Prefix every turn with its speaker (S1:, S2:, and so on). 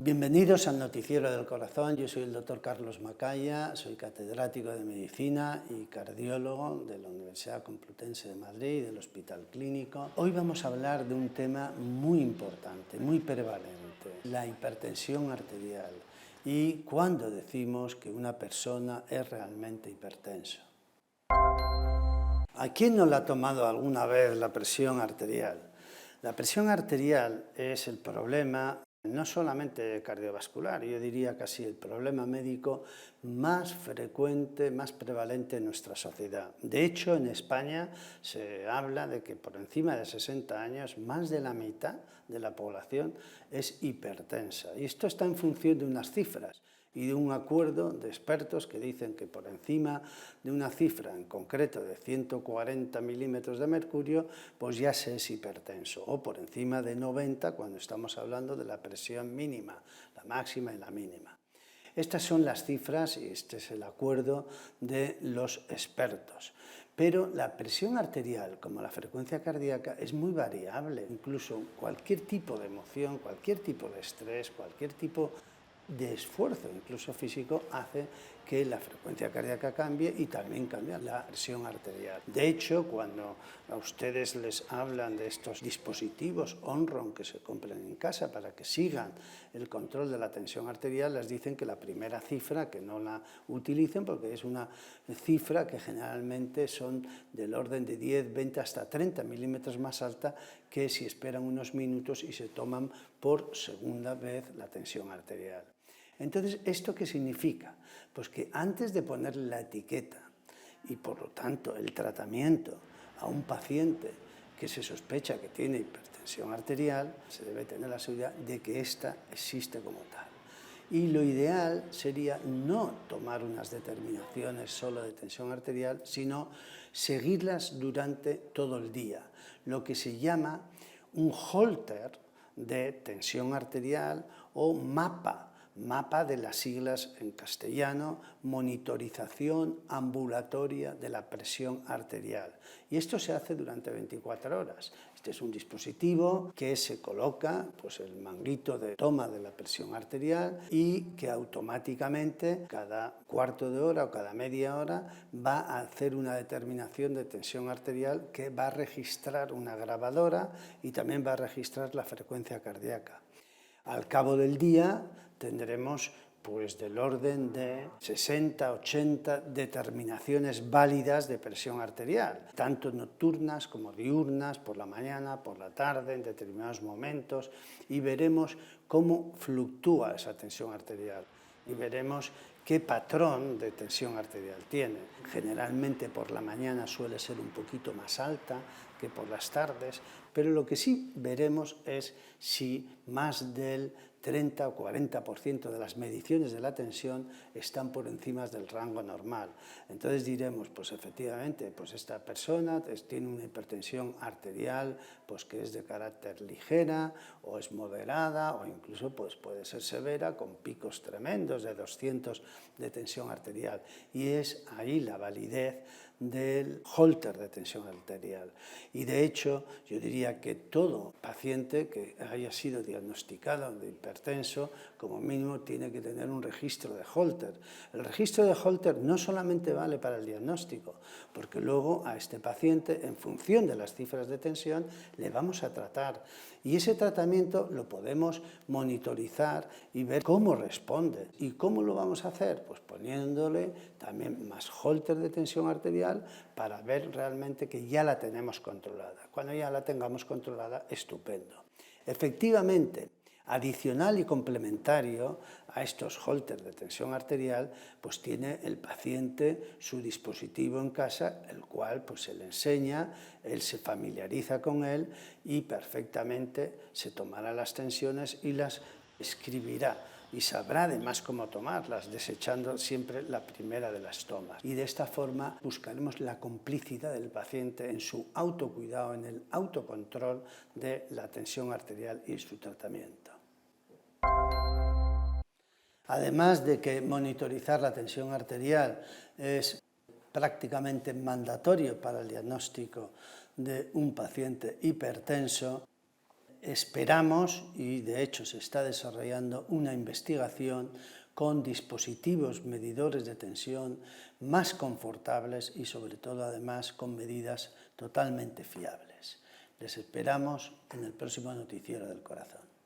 S1: Bienvenidos al Noticiero del Corazón. Yo soy el doctor Carlos Macaya, soy catedrático de Medicina y cardiólogo de la Universidad Complutense de Madrid y del Hospital Clínico. Hoy vamos a hablar de un tema muy importante, muy prevalente, la hipertensión arterial y cuándo decimos que una persona es realmente hipertenso. ¿A quién no le ha tomado alguna vez la presión arterial? La presión arterial es el problema no solamente cardiovascular, yo diría casi el problema médico más frecuente, más prevalente en nuestra sociedad. De hecho, en España se habla de que por encima de 60 años, más de la mitad de la población es hipertensa. Y esto está en función de unas cifras y de un acuerdo de expertos que dicen que por encima de una cifra en concreto de 140 milímetros de mercurio, pues ya se es hipertenso, o por encima de 90 cuando estamos hablando de la presión mínima, la máxima y la mínima. Estas son las cifras y este es el acuerdo de los expertos. Pero la presión arterial, como la frecuencia cardíaca, es muy variable. Incluso cualquier tipo de emoción, cualquier tipo de estrés, cualquier tipo de esfuerzo, incluso físico, hace que la frecuencia cardíaca cambie y también cambia la presión arterial. De hecho, cuando a ustedes les hablan de estos dispositivos Omron que se compran en casa para que sigan el control de la tensión arterial, les dicen que la primera cifra que no la utilicen porque es una cifra que generalmente son del orden de 10, 20 hasta 30 milímetros más alta que si esperan unos minutos y se toman por segunda vez la tensión arterial. Entonces, ¿esto qué significa? Pues que antes de ponerle la etiqueta y por lo tanto el tratamiento a un paciente que se sospecha que tiene hipertensión arterial, se debe tener la seguridad de que ésta existe como tal. Y lo ideal sería no tomar unas determinaciones solo de tensión arterial, sino seguirlas durante todo el día, lo que se llama un holter de tensión arterial o mapa de las siglas en castellano, monitorización ambulatoria de la presión arterial. Y esto se hace durante 24 horas. Este es un dispositivo que se coloca, pues el manguito de toma de la presión arterial y que automáticamente cada cuarto de hora o cada media hora va a hacer una determinación de tensión arterial que va a registrar una grabadora y también va a registrar la frecuencia cardíaca. Al cabo del día tendremos pues del orden de 60, 80 determinaciones válidas de presión arterial, tanto nocturnas como diurnas, por la mañana, por la tarde, en determinados momentos, y veremos cómo fluctúa esa tensión arterial y veremos qué patrón de tensión arterial tiene. Generalmente por la mañana suele ser un poquito más alta que por las tardes, pero lo que sí veremos es si más del 30 o 40% de las mediciones de la tensión están por encima del rango normal. Entonces diremos, pues efectivamente, pues esta persona tiene una hipertensión arterial pues que es de carácter ligera o es moderada o incluso pues puede ser severa con picos tremendos de 200 de tensión arterial. Y es ahí la validez del holter de tensión arterial. Y de hecho, yo diría que todo paciente que haya sido diagnosticado de hipertenso, como mínimo tiene que tener un registro de holter. El registro de holter no solamente vale para el diagnóstico, porque luego a este paciente, en función de las cifras de tensión, le vamos a tratar. Y ese tratamiento lo podemos monitorizar y ver cómo responde. ¿Y cómo lo vamos a hacer? Pues poniéndole también más holter de tensión arterial para ver realmente que ya la tenemos controlada. Cuando ya la tengamos controlada, estupendo. Efectivamente, adicional y complementario a estos holters de tensión arterial, pues tiene el paciente su dispositivo en casa, el cual pues se le enseña, él se familiariza con él y perfectamente se tomará las tensiones y las escribirá y sabrá además cómo tomarlas, desechando siempre la primera de las tomas. Y de esta forma buscaremos la complicidad del paciente en su autocuidado, en el autocontrol de la tensión arterial y su tratamiento. Además de que monitorizar la tensión arterial es prácticamente mandatorio para el diagnóstico de un paciente hipertenso, esperamos, y de hecho se está desarrollando una investigación con dispositivos medidores de tensión más confortables y sobre todo además con medidas totalmente fiables. Les esperamos en el próximo Noticiero del Corazón.